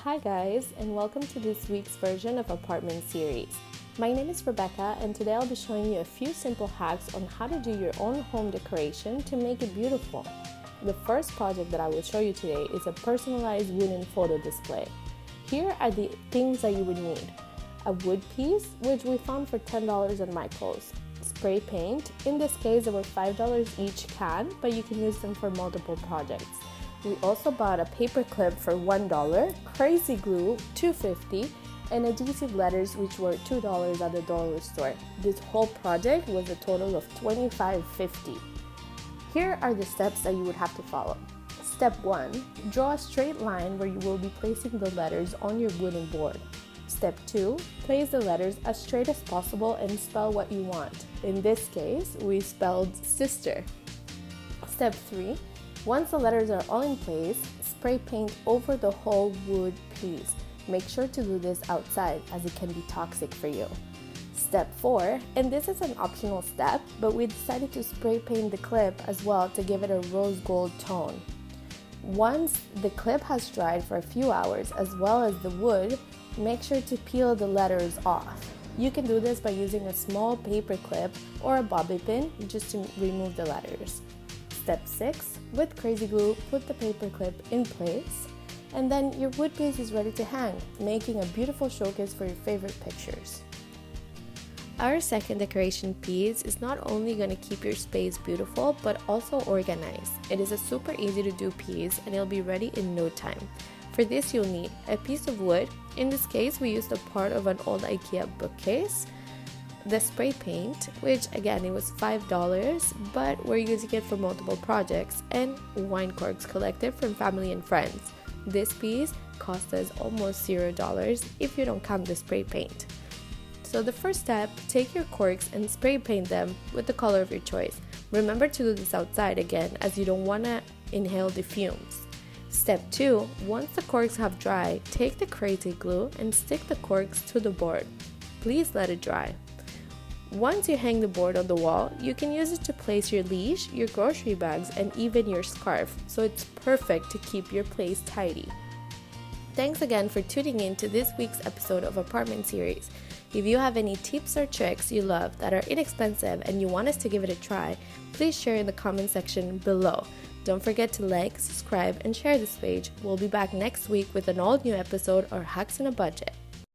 Hi guys, and welcome to this week's version of Apartment Series. My name is Rebecca, and today I'll be showing you a few simple hacks on how to do your own home decoration to make it beautiful. The first project that I will show you today is a personalized wooden photo display. Here are the things that you would need. A wood piece, which we found for $10 at Michael's. Spray paint, in this case they were $5 each can, but you can use them for multiple projects. We also bought a paper clip for $1, crazy glue $2.50, and adhesive letters which were $2 at the dollar store. This whole project was a total of $25.50. Here are the steps that you would have to follow. Step 1. Draw a straight line where you will be placing the letters on your wooden board. Step 2. Place the letters as straight as possible and spell what you want. In this case, we spelled sister. Step 3. Once the letters are all in place, spray paint over the whole wood piece. Make sure to do this outside as it can be toxic for you. Step 4, and this is an optional step, but we decided to spray paint the clip as well to give it a rose gold tone. Once the clip has dried for a few hours as well as the wood, make sure to peel the letters off. You can do this by using a small paper clip or a bobby pin just to remove the letters. Step 6, with crazy glue, put the paper clip in place, and then your wood piece is ready to hang, making a beautiful showcase for your favorite pictures. Our second decoration piece is not only going to keep your space beautiful, but also organized. It is a super easy to do piece and it'll be ready in no time. For this you'll need a piece of wood. In this case we used a part of an old IKEA bookcase, the spray paint, which again it was $5, but we're using it for multiple projects, and wine corks collected from family and friends. This piece cost us almost $0 if you don't count the spray paint. So the first step, take your corks and spray paint them with the color of your choice. Remember to do this outside again, as you don't want to inhale the fumes. Step 2, once the corks have dried, take the crazy glue and stick the corks to the board. Please let it dry. Once you hang the board on the wall, you can use it to place your leash, your grocery bags, and even your scarf, so it's perfect to keep your place tidy. Thanks again for tuning in to this week's episode of Apartment Series. If you have any tips or tricks you love that are inexpensive and you want us to give it a try, please share in the comment section below. Don't forget to like, subscribe, and share this page. We'll be back next week with an all-new episode or hacks on a budget.